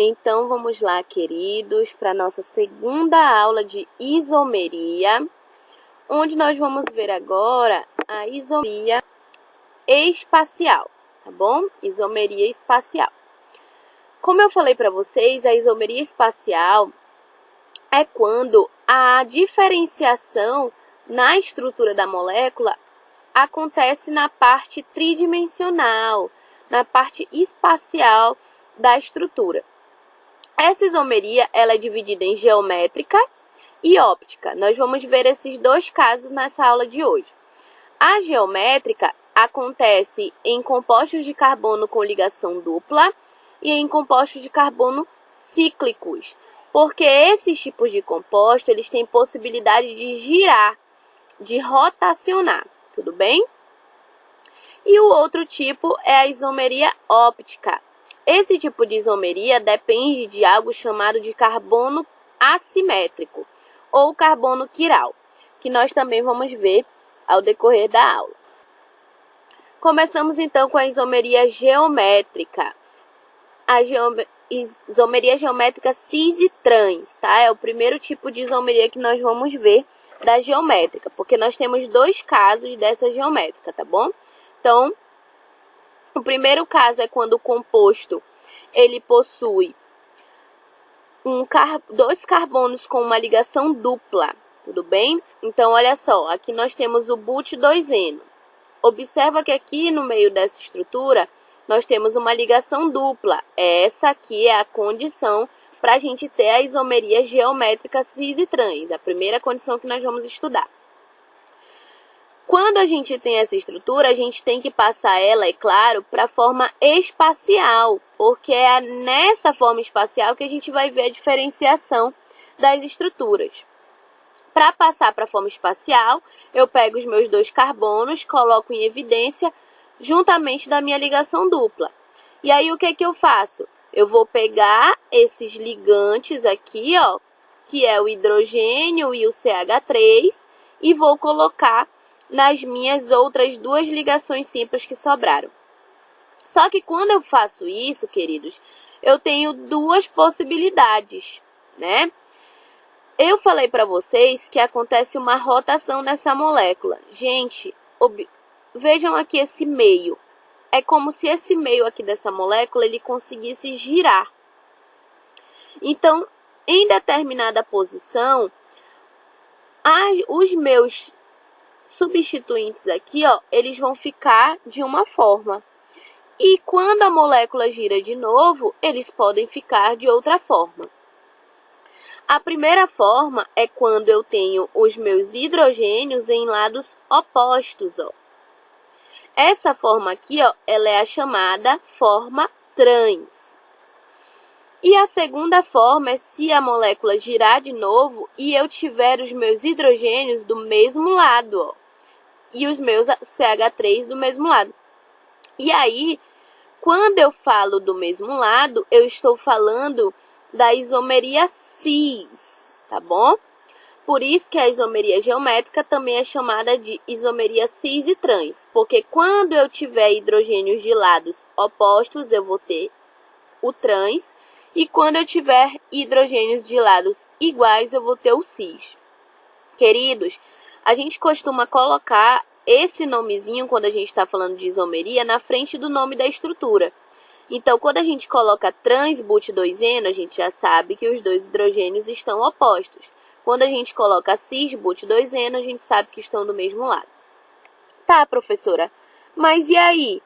Então, vamos lá, queridos, para a nossa segunda aula de isomeria, onde nós vamos ver agora a isomeria espacial, tá bom? Isomeria espacial. Como eu falei para vocês, a isomeria espacial é quando a diferenciação na estrutura da molécula acontece na parte tridimensional, na parte espacial da estrutura. Essa isomeria ela é dividida em geométrica e óptica. Nós vamos ver esses dois casos nessa aula de hoje. A geométrica acontece em compostos de carbono com ligação dupla e em compostos de carbono cíclicos, porque esses tipos de composto eles têm possibilidade de girar, de rotacionar, tudo bem? E o outro tipo é a isomeria óptica. Esse tipo de isomeria depende de algo chamado de carbono assimétrico ou carbono quiral, que nós também vamos ver ao decorrer da aula. Começamos então com a isomeria geométrica. A isomeria geométrica cis e trans, tá? É o primeiro tipo de isomeria que nós vamos ver da geométrica, porque nós temos dois casos dessa geométrica, tá bom? Então, o primeiro caso é quando o composto ele possui dois carbonos com uma ligação dupla, tudo bem? Então, olha só, aqui nós temos o but2eno. Observa que aqui no meio dessa estrutura nós temos uma ligação dupla. Essa aqui é a condição para a gente ter a isomeria geométrica cis e trans, a primeira condição que nós vamos estudar. Quando a gente tem essa estrutura, a gente tem que passar ela, é claro, para a forma espacial, porque é nessa forma espacial que a gente vai ver a diferenciação das estruturas. Para passar para a forma espacial, eu pego os meus dois carbonos, coloco em evidência, juntamente da minha ligação dupla. E aí, o que eu faço? Eu vou pegar esses ligantes aqui, ó, que é o hidrogênio e o CH3, e vou colocar nas minhas outras duas ligações simples que sobraram. Só que quando eu faço isso, queridos, eu tenho duas possibilidades, né? Eu falei para vocês que acontece uma rotação nessa molécula. Gente, vejam aqui esse meio. É como se esse meio aqui dessa molécula ele conseguisse girar. Então, em determinada posição, os meus substituintes aqui, ó, eles vão ficar de uma forma. E quando a molécula gira de novo, eles podem ficar de outra forma. A primeira forma é quando eu tenho os meus hidrogênios em lados opostos, ó. Essa forma aqui, ó, ela é a chamada forma trans. E a segunda forma é se a molécula girar de novo e eu tiver os meus hidrogênios do mesmo lado, ó, e os meus CH3 do mesmo lado. E aí, quando eu falo do mesmo lado, eu estou falando da isomeria cis, tá bom? Por isso que a isomeria geométrica também é chamada de isomeria cis e trans, porque quando eu tiver hidrogênios de lados opostos, eu vou ter o trans, e quando eu tiver hidrogênios de lados iguais, eu vou ter o cis. Queridos, a gente costuma colocar esse nomezinho, quando a gente está falando de isomeria, na frente do nome da estrutura. Então, quando a gente coloca trans-but2eno, a gente já sabe que os dois hidrogênios estão opostos. Quando a gente coloca cis-but2eno, a gente sabe que estão do mesmo lado. Tá, professora, mas e aí?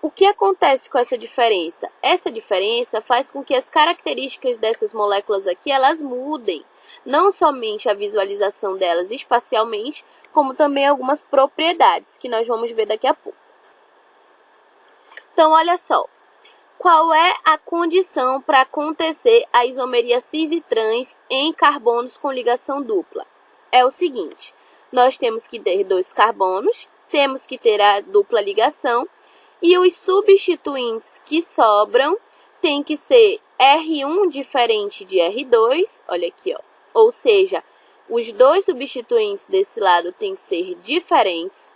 O que acontece com essa diferença? Essa diferença faz com que as características dessas moléculas aqui, elas mudem. Não somente a visualização delas espacialmente, como também algumas propriedades, que nós vamos ver daqui a pouco. Então, olha só. Qual é a condição para acontecer a isomeria cis e trans em carbonos com ligação dupla? É o seguinte, nós temos que ter dois carbonos, temos que ter a dupla ligação, e os substituintes que sobram tem que ser R1 diferente de R2, olha aqui, ó. Ou seja, os dois substituintes desse lado têm que ser diferentes,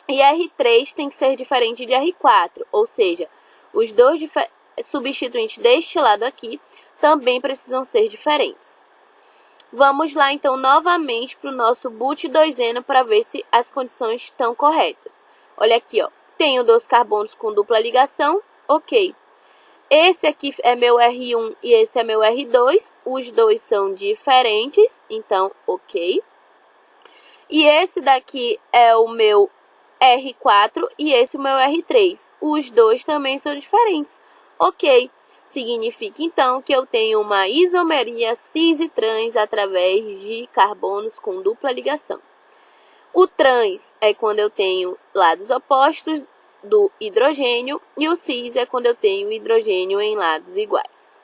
e R3 tem que ser diferente de R4, ou seja, os dois substituintes deste lado aqui também precisam ser diferentes. Vamos lá, então, novamente para o nosso but2eno para ver se as condições estão corretas. Olha aqui, ó. Tenho 2 carbonos com dupla ligação, ok. Esse aqui é meu R1 e esse é meu R2. Os dois são diferentes, então, ok. E esse daqui é o meu R4 e esse o meu R3. Os dois também são diferentes, ok. Significa, então, que eu tenho uma isomeria cis e trans através de carbonos com dupla ligação. O trans é quando eu tenho lados opostos do hidrogênio e o cis é quando eu tenho hidrogênio em lados iguais.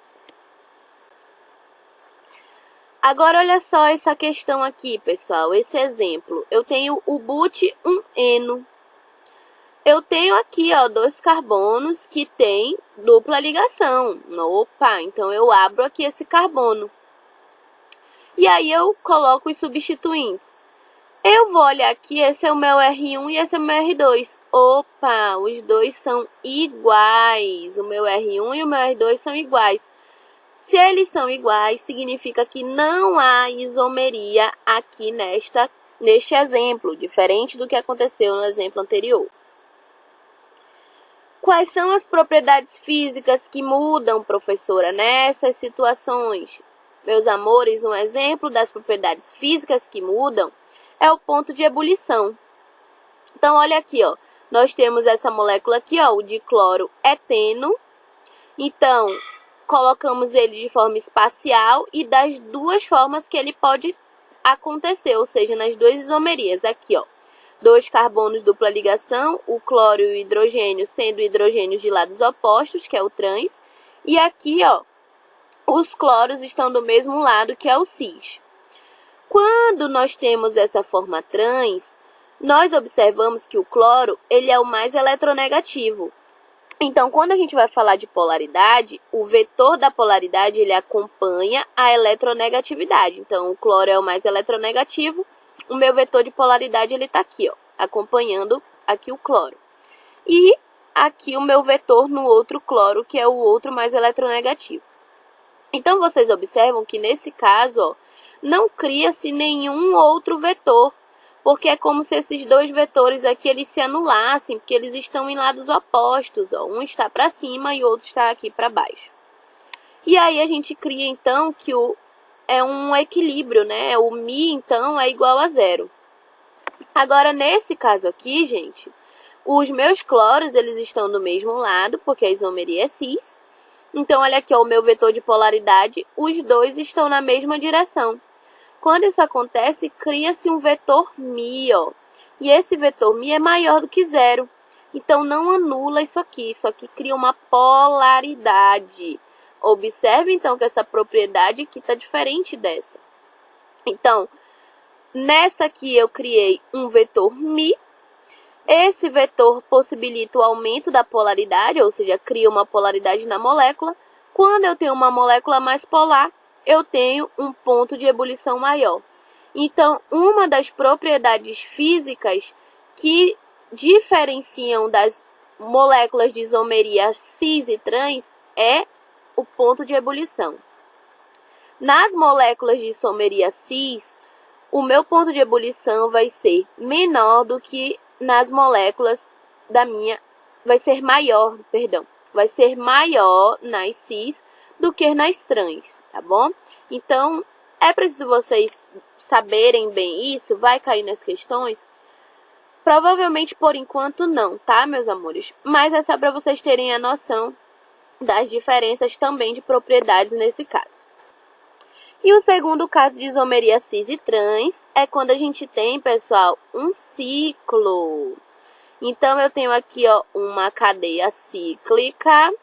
Agora, olha só essa questão aqui, pessoal, esse exemplo. Eu tenho o but1eno. Eu tenho aqui, ó, 2 carbonos que têm dupla ligação. Opa, então eu abro aqui esse carbono. E aí eu coloco os substituintes. Eu vou olhar aqui, esse é o meu R1 e esse é o meu R2. Opa, os dois são iguais. O meu R1 e o meu R2 são iguais. Se eles são iguais, significa que não há isomeria aqui neste exemplo, diferente do que aconteceu no exemplo anterior. Quais são as propriedades físicas que mudam, professora, nessas situações? Meus amores, um exemplo das propriedades físicas que mudam é o ponto de ebulição. Então, olha aqui, ó. Nós temos essa molécula aqui, ó, o dicloroeteno. Então, colocamos ele de forma espacial e das duas formas que ele pode acontecer, ou seja, nas duas isomerias. Aqui, ó. 2 carbonos dupla ligação, o cloro e o hidrogênio sendo hidrogênios de lados opostos, que é o trans. E aqui, ó, os cloros estão do mesmo lado, que é o cis. Quando nós temos essa forma trans, nós observamos que o cloro ele é o mais eletronegativo. Então, quando a gente vai falar de polaridade, o vetor da polaridade ele acompanha a eletronegatividade. Então, o cloro é o mais eletronegativo. O meu vetor de polaridade ele está aqui, ó, acompanhando aqui o cloro. E aqui o meu vetor no outro cloro, que é o outro mais eletronegativo. Então, vocês observam que nesse caso, ó, não cria-se nenhum outro vetor, porque é como se esses dois vetores aqui eles se anulassem, porque eles estão em lados opostos, ó. Um está para cima e o outro está aqui para baixo. E aí a gente cria então que é um equilíbrio, né? O Mi então é igual a 0. Agora nesse caso aqui, gente, os meus cloros eles estão do mesmo lado, porque a isomeria é cis. Então olha aqui, ó, o meu vetor de polaridade, os dois estão na mesma direção. Quando isso acontece, cria-se um vetor Mi, ó. E esse vetor Mi é maior do que 0. Então, não anula isso aqui. Isso aqui cria uma polaridade. Observe, então, que essa propriedade aqui está diferente dessa. Então, nessa aqui eu criei um vetor Mi. Esse vetor possibilita o aumento da polaridade, ou seja, cria uma polaridade na molécula. Quando eu tenho uma molécula mais polar, eu tenho um ponto de ebulição maior. Então, uma das propriedades físicas que diferenciam das moléculas de isomeria cis e trans é o ponto de ebulição. Nas moléculas de isomeria cis, o meu ponto de ebulição vai ser menor do que nas moléculas vai ser maior nas cis do que nas trans, tá bom? Então, é preciso vocês saberem bem isso, vai cair nas questões? Provavelmente, por enquanto, não, tá, meus amores? Mas é só para vocês terem a noção das diferenças também de propriedades nesse caso. E o segundo caso de isomeria cis e trans é quando a gente tem, pessoal, um ciclo. Então, eu tenho aqui, ó, uma cadeia cíclica.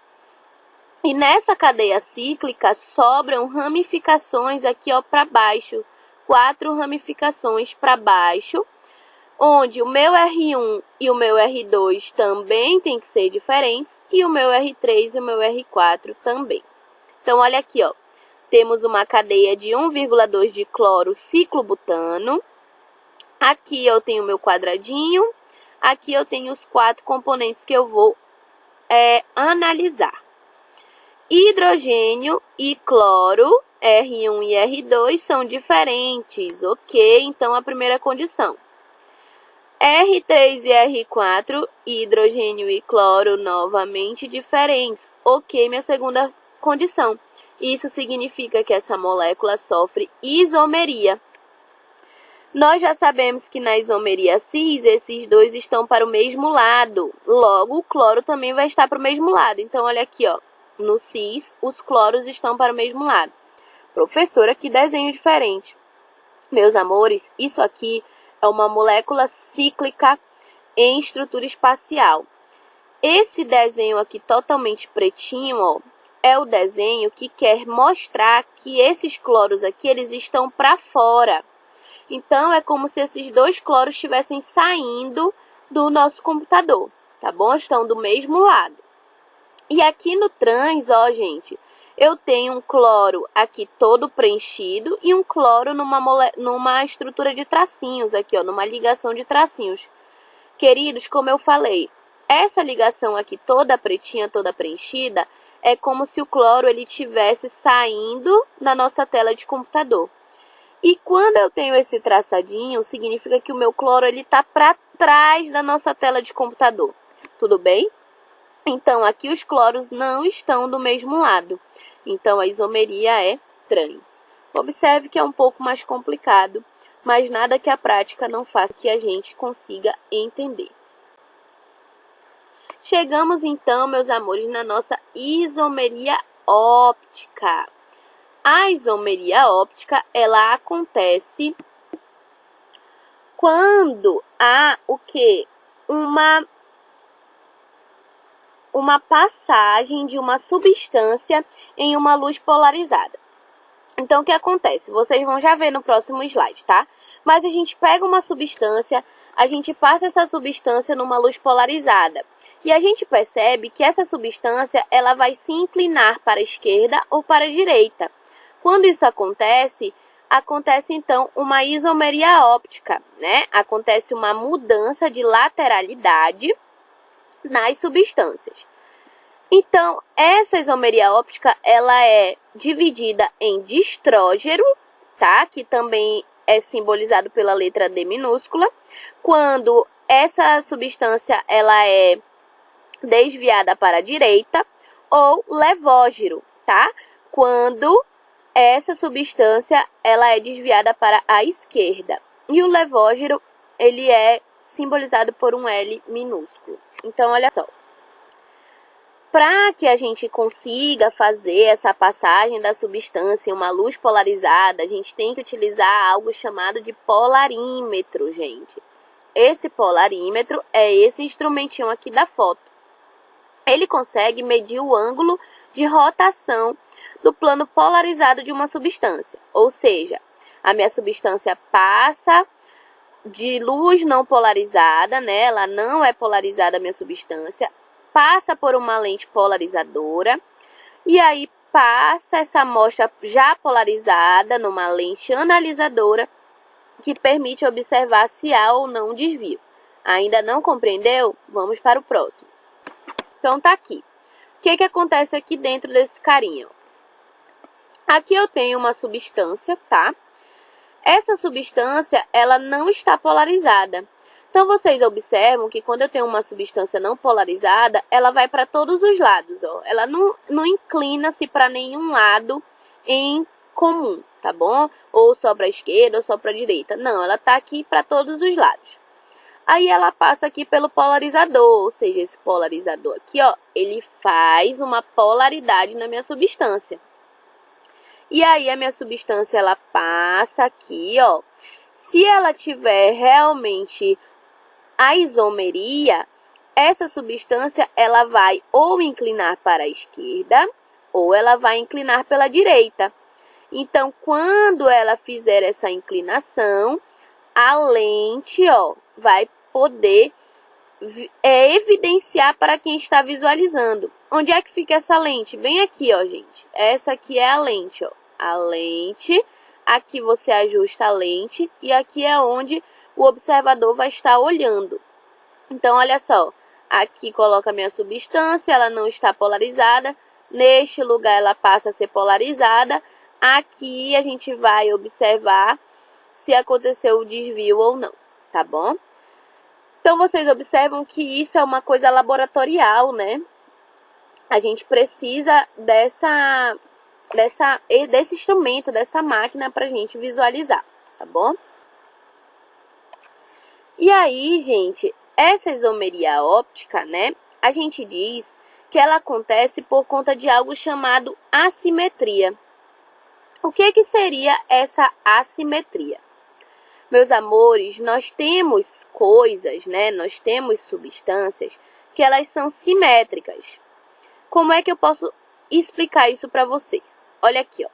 E nessa cadeia cíclica sobram ramificações aqui, ó, para baixo. 4 ramificações para baixo, onde o meu R1 e o meu R2 também tem que ser diferentes e o meu R3 e o meu R4 também. Então, olha aqui, ó. Temos uma cadeia de 1,2 de cloro ciclobutano. Aqui eu tenho o meu quadradinho. Aqui eu tenho os 4 componentes que eu vou analisar. Hidrogênio e cloro, R1 e R2, são diferentes, ok? Então, a primeira condição. R3 e R4, hidrogênio e cloro, novamente diferentes, ok? Minha segunda condição. Isso significa que essa molécula sofre isomeria. Nós já sabemos que na isomeria cis, esses dois estão para o mesmo lado. Logo, o cloro também vai estar para o mesmo lado. Então, olha aqui, ó. No cis, os cloros estão para o mesmo lado. Professora, que desenho diferente. Meus amores, isso aqui é uma molécula cíclica em estrutura espacial. Esse desenho aqui totalmente pretinho, ó, é o desenho que quer mostrar que esses cloros aqui, eles estão para fora. Então, é como se esses dois cloros estivessem saindo do nosso computador, tá bom? Estão do mesmo lado. E aqui no trans, ó, gente, eu tenho um cloro aqui todo preenchido e um cloro numa estrutura de tracinhos aqui, ó, numa ligação de tracinhos. Queridos, como eu falei, essa ligação aqui toda pretinha, toda preenchida, é como se o cloro ele estivesse saindo da nossa tela de computador. E quando eu tenho esse traçadinho, significa que o meu cloro ele está para trás da nossa tela de computador. Tudo bem? Então, aqui os cloros não estão do mesmo lado. Então, a isomeria é trans. Observe que é um pouco mais complicado, mas nada que a prática não faça que a gente consiga entender. Chegamos, então, meus amores, na nossa isomeria óptica. A isomeria óptica, ela acontece quando há o quê? Uma passagem de uma substância em uma luz polarizada. Então, o que acontece? Vocês vão já ver no próximo slide, tá? Mas a gente pega uma substância, a gente passa essa substância numa luz polarizada. E a gente percebe que essa substância, ela vai se inclinar para a esquerda ou para a direita. Quando isso acontece então uma isomeria óptica, né? Acontece uma mudança de lateralidade nas substâncias. Então, essa isomeria óptica, ela é dividida em distrógeno, tá? Que também é simbolizado pela letra D minúscula. Quando essa substância, ela é desviada para a direita, ou levógeno, tá? Quando essa substância, ela é desviada para a esquerda. E o levógeno, ele é simbolizado por um L minúsculo. Então, olha só. Para que a gente consiga fazer essa passagem da substância em uma luz polarizada, a gente tem que utilizar algo chamado de polarímetro, gente. Esse polarímetro é esse instrumentinho aqui da foto. Ele consegue medir o ângulo de rotação do plano polarizado de uma substância. Ou seja, a minha substância passa de luz não polarizada, né? Ela não é polarizada, a minha substância, passa por uma lente polarizadora e aí passa essa amostra já polarizada numa lente analisadora que permite observar se há ou não desvio. Ainda não compreendeu? Vamos para o próximo. Então, tá aqui. O que acontece aqui dentro desse carinha? Aqui eu tenho uma substância, tá? Essa substância, ela não está polarizada. Então, vocês observam que quando eu tenho uma substância não polarizada, ela vai para todos os lados, ó. Ela não inclina-se para nenhum lado em comum, tá bom? Ou só para a esquerda ou só para a direita. Não, ela está aqui para todos os lados. Aí ela passa aqui pelo polarizador, ou seja, esse polarizador aqui, ó, ele faz uma polaridade na minha substância. E aí a minha substância, ela passa aqui, ó. Se ela tiver realmente a isomeria, essa substância, ela vai ou inclinar para a esquerda, ou ela vai inclinar pela direita. Então, quando ela fizer essa inclinação, a lente, ó, vai poder evidenciar para quem está visualizando. Onde é que fica essa lente? Bem aqui, ó, gente. Essa aqui é a lente, ó. A lente, aqui você ajusta a lente e aqui é onde o observador vai estar olhando. Então, olha só. Aqui coloca a minha substância, ela não está polarizada. neste lugar ela passa a ser polarizada, aqui a gente vai observar se aconteceu o desvio ou não, tá bom? Então, vocês observam que isso é uma coisa laboratorial, né? A gente precisa desse instrumento, dessa máquina para a gente visualizar, tá bom? E aí, gente, essa isomeria óptica, né? A gente diz que ela acontece por conta de algo chamado assimetria. O que seria essa assimetria? Meus amores, nós temos coisas, né? Nós temos substâncias que elas são simétricas. Como é que eu posso explicar isso para vocês? Olha aqui, ó.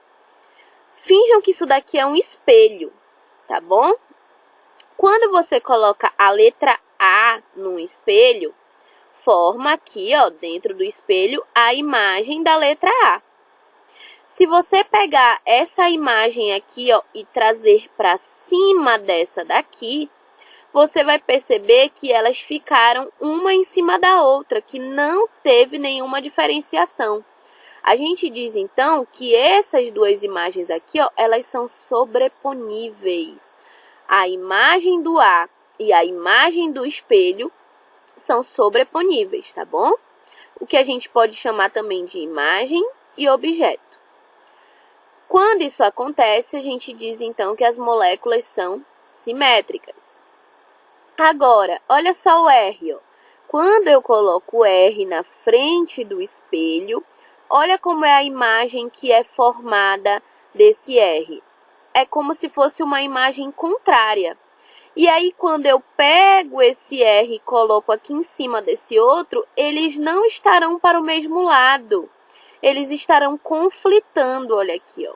Finjam que isso daqui é um espelho, tá bom? Quando você coloca a letra A num espelho, forma aqui, ó, dentro do espelho, a imagem da letra A. Se você pegar essa imagem aqui, ó, e trazer para cima dessa daqui, você vai perceber que elas ficaram uma em cima da outra, que não teve nenhuma diferenciação. A gente diz, então, que essas duas imagens aqui, ó, elas são sobreponíveis. A imagem do A e a imagem do espelho são sobreponíveis, tá bom? O que a gente pode chamar também de imagem e objeto. Quando isso acontece, a gente diz, então, que as moléculas são simétricas. Agora, olha só o R, ó. Quando eu coloco o R na frente do espelho, olha como é a imagem que é formada desse R. É como se fosse uma imagem contrária. E aí, quando eu pego esse R e coloco aqui em cima desse outro, eles não estarão para o mesmo lado. Eles estarão conflitando, olha aqui, ó.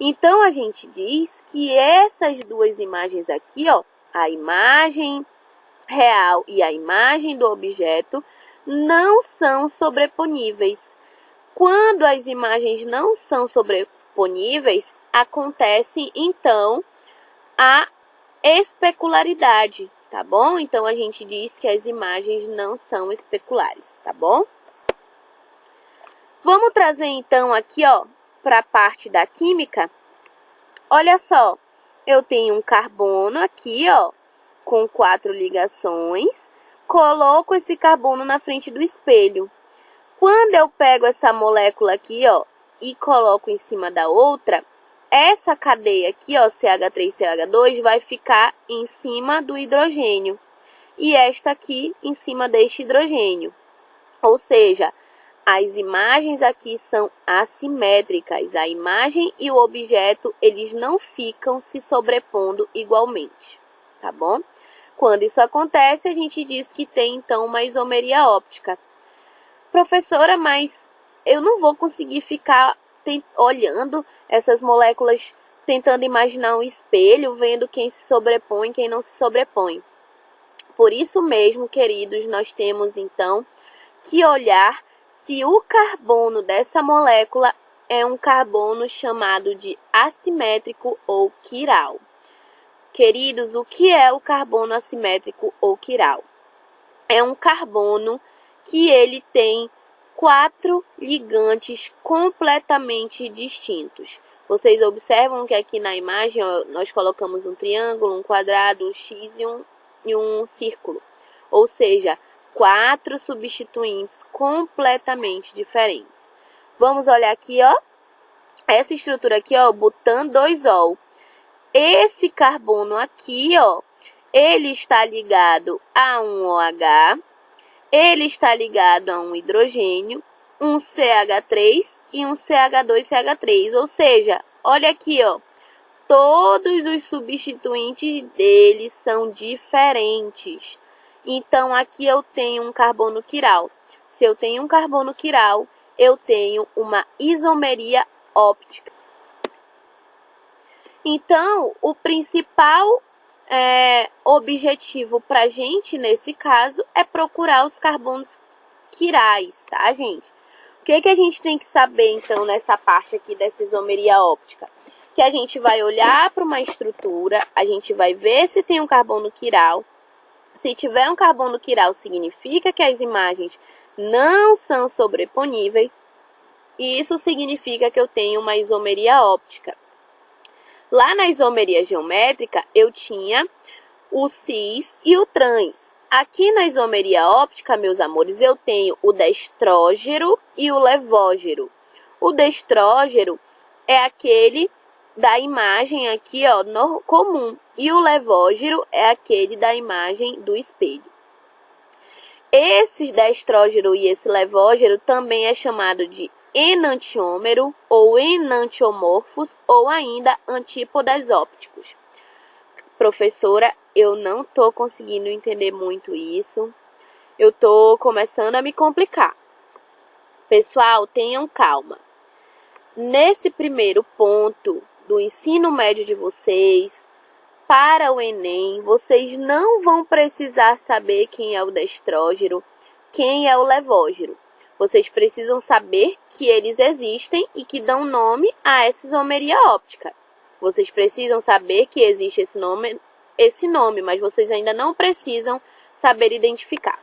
Então, a gente diz que essas duas imagens aqui, ó, a imagem real e a imagem do objeto, não são sobreponíveis. Quando as imagens não são sobreponíveis, acontece, então, a especularidade, tá bom? Então, a gente diz que as imagens não são especulares, tá bom? Vamos trazer, então, aqui, ó, para a parte da química. Olha só, eu tenho um carbono aqui, ó, com 4 ligações. Coloco esse carbono na frente do espelho. Quando eu pego essa molécula aqui, ó, e coloco em cima da outra, essa cadeia aqui, ó, CH3CH2, vai ficar em cima do hidrogênio. E esta aqui em cima deste hidrogênio. Ou seja, as imagens aqui são assimétricas. A imagem e o objeto, eles não ficam se sobrepondo igualmente, tá bom? Quando isso acontece, a gente diz que tem, então, uma isomeria óptica. Professora, mas eu não vou conseguir ficar olhando essas moléculas, tentando imaginar um espelho, vendo quem se sobrepõe e quem não se sobrepõe. Por isso mesmo, queridos, nós temos, então, que olhar se o carbono dessa molécula é um carbono chamado de assimétrico ou quiral. Queridos, o que é o carbono assimétrico ou quiral? É um carbono que ele tem 4 ligantes completamente distintos. Vocês observam que aqui na imagem, ó, nós colocamos um triângulo, um quadrado, um X e um círculo. Ou seja, 4 substituintes completamente diferentes. Vamos olhar aqui, ó. Essa estrutura aqui, ó, butan 2-ol. Esse carbono aqui, ó, ele está ligado a um OH, ele está ligado a um hidrogênio, um CH3 e um CH2CH3. Ou seja, olha aqui, ó, todos os substituintes dele são diferentes. Então, aqui eu tenho um carbono quiral. Se eu tenho um carbono quiral, eu tenho uma isomeria óptica. Então, o principal objetivo para a gente, nesse caso, é procurar os carbonos quirais, tá, gente? O que a gente tem que saber, então, nessa parte aqui dessa isomeria óptica? Que a gente vai olhar para uma estrutura, a gente vai ver se tem um carbono quiral. Se tiver um carbono quiral, significa que as imagens não são sobreponíveis. E isso significa que eu tenho uma isomeria óptica. Lá na isomeria geométrica, eu tinha o cis e o trans. Aqui na isomeria óptica, meus amores, eu tenho o destrógero e o levógero. O destrógero é aquele da imagem aqui, ó, comum. E o levógero é aquele da imagem do espelho. Esse destrógero e esse levógero também é chamado de enantiômero ou enantiomorfos ou ainda antípodas ópticos. Professora, eu não estou conseguindo entender muito isso. Eu estou começando a me complicar. Pessoal, tenham calma. Nesse primeiro ponto do ensino médio de vocês, para o Enem, vocês não vão precisar saber quem é o destrógero, quem é o levógero. Vocês precisam saber que eles existem e que dão nome a essa isomeria óptica. Vocês precisam saber que existe esse nome, mas vocês ainda não precisam saber identificar.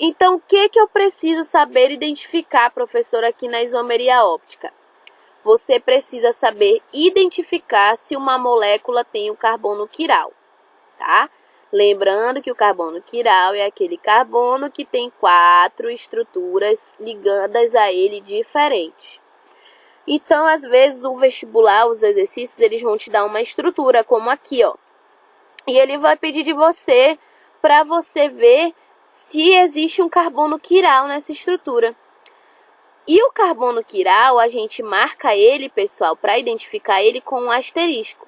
Então, o que eu preciso saber identificar, professora, aqui na isomeria óptica? Você precisa saber identificar se uma molécula tem o carbono quiral, tá? Lembrando que o carbono quiral é aquele carbono que tem 4 estruturas ligadas a ele diferentes. Então, às vezes, o vestibular, os exercícios, eles vão te dar uma estrutura, como aqui, ó. E ele vai pedir de você para você ver se existe um carbono quiral nessa estrutura. E o carbono quiral, a gente marca ele, pessoal, para identificar ele com um asterisco.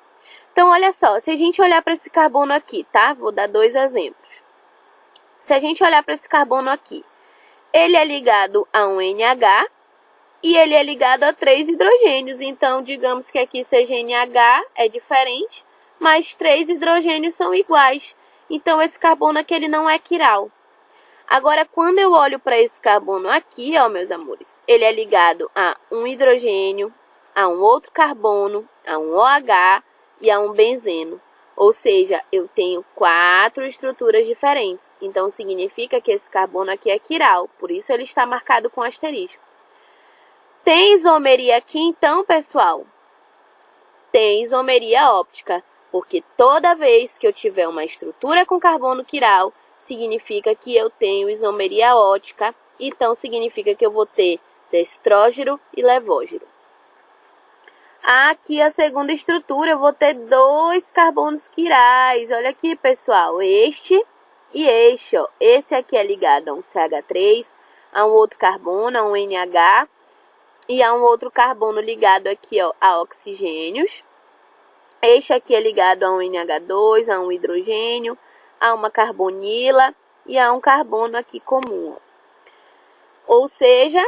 Então, olha só, se a gente olhar para esse carbono aqui, tá? Vou dar 2 exemplos. Se a gente olhar para esse carbono aqui, ele é ligado a um NH e ele é ligado a 3 hidrogênios. Então, digamos que aqui seja NH, é diferente, mas 3 hidrogênios são iguais. Então, esse carbono aqui ele não é quiral. Agora, quando eu olho para esse carbono aqui, ó, meus amores, ele é ligado a um hidrogênio, a um outro carbono, a um OH e a um benzeno. Ou seja, eu tenho 4 estruturas diferentes. Então, significa que esse carbono aqui é quiral. Por isso, ele está marcado com asterisco. Tem isomeria aqui, então, pessoal? Tem isomeria óptica. Porque toda vez que eu tiver uma estrutura com carbono quiral, significa que eu tenho isomeria óptica. Então, significa que eu vou ter destrógero e levógero. Aqui a segunda estrutura, eu vou ter 2 carbonos quirais. Olha aqui, pessoal, este e este, ó. Esse aqui é ligado a um CH3, a um outro carbono, a um NH, e a um outro carbono ligado aqui, ó, a oxigênios. Este aqui é ligado a um NH2, a um hidrogênio, a uma carbonila e a um carbono aqui comum, ó. Ou seja,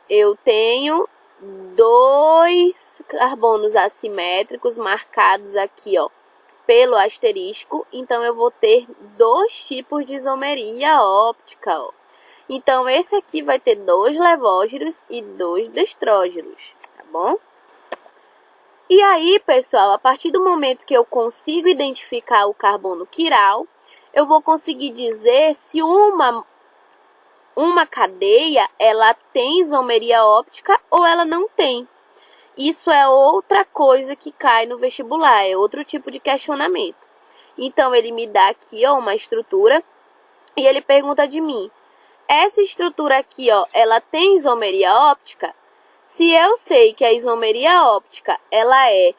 eu tenho 2 carbonos assimétricos marcados aqui, ó, pelo asterisco. Então, eu vou ter 2 tipos de isomeria óptica, ó. Então, esse aqui vai ter 2 levógeros e 2 destrógeros, tá bom? E aí, pessoal, a partir do momento que eu consigo identificar o carbono quiral, eu vou conseguir dizer se uma cadeia, ela tem isomeria óptica ou ela não tem. Isso é outra coisa que cai no vestibular, é outro tipo de questionamento. Então, ele me dá aqui, ó, uma estrutura e ele pergunta de mim, essa estrutura aqui, ó, ela tem isomeria óptica? Se eu sei que a isomeria óptica, ela é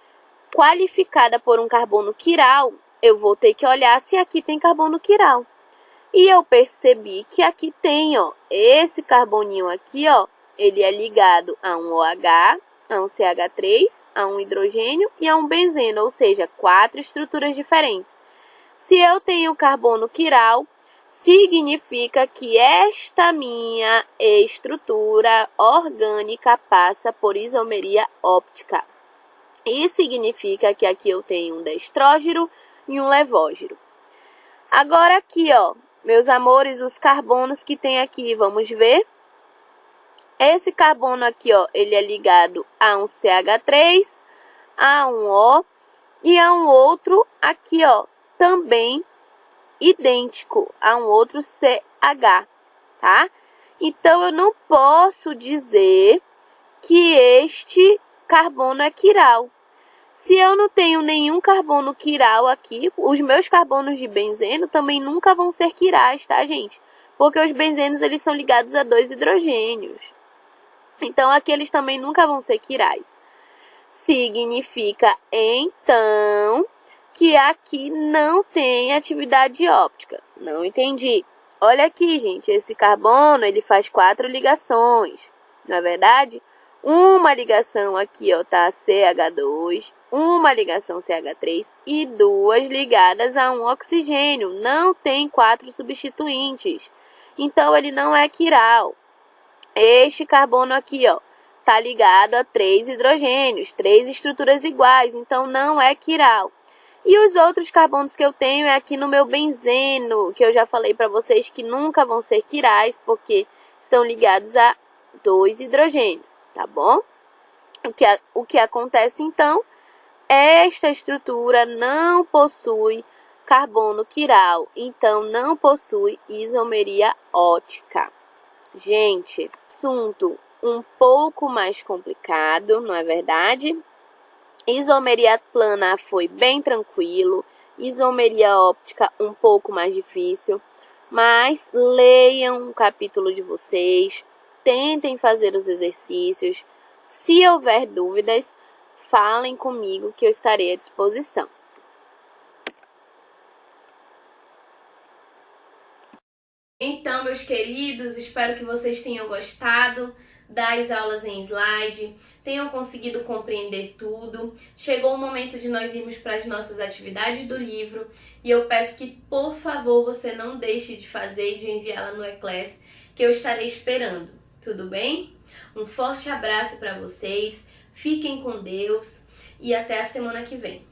qualificada por um carbono quiral, eu vou ter que olhar se aqui tem carbono quiral. E eu percebi que aqui tem, ó, esse carboninho aqui, ó, ele é ligado a um OH, a um CH3, a um hidrogênio e a um benzeno, ou seja, 4 estruturas diferentes. Se eu tenho carbono quiral, significa que esta minha estrutura orgânica passa por isomeria óptica. E significa que aqui eu tenho um destrógero e um levógero. Agora aqui, ó, meus amores, os carbonos que tem aqui, vamos ver? Esse carbono aqui, ó, ele é ligado a um CH3, a um O e a um outro aqui, ó, também idêntico a um outro CH, tá? Então, eu não posso dizer que este carbono é quiral. Se eu não tenho nenhum carbono quiral aqui, os meus carbonos de benzeno também nunca vão ser quirais, tá, gente? Porque os benzenos, eles são ligados a 2 hidrogênios. Então, aqui eles também nunca vão ser quirais. Significa, então, que aqui não tem atividade óptica. Não entendi. Olha aqui, gente, esse carbono, ele faz 4 ligações, não é verdade? Uma ligação aqui, ó, tá CH2, uma ligação CH3 e 2 ligadas a um oxigênio. Não tem 4 substituintes. Então, ele não é quiral. Este carbono aqui, ó, tá ligado a 3 hidrogênios, 3 estruturas iguais, então não é quiral. E os outros carbonos que eu tenho é aqui no meu benzeno, que eu já falei para vocês que nunca vão ser quirais, porque estão ligados a 2 hidrogênios, tá bom? O que acontece, então, esta estrutura não possui carbono quiral, então não possui isomeria ótica. Gente, assunto um pouco mais complicado, não é verdade? Isomeria plana foi bem tranquilo, isomeria óptica um pouco mais difícil, mas leiam o capítulo de vocês, tentem fazer os exercícios. Se houver dúvidas, falem comigo que eu estarei à disposição. Então, meus queridos, espero que vocês tenham gostado das aulas em slide, tenham conseguido compreender tudo. Chegou o momento de nós irmos para as nossas atividades do livro e eu peço que, por favor, você não deixe de fazer e de enviá-la no eClass, que eu estarei esperando, tudo bem? Um forte abraço para vocês, fiquem com Deus e até a semana que vem.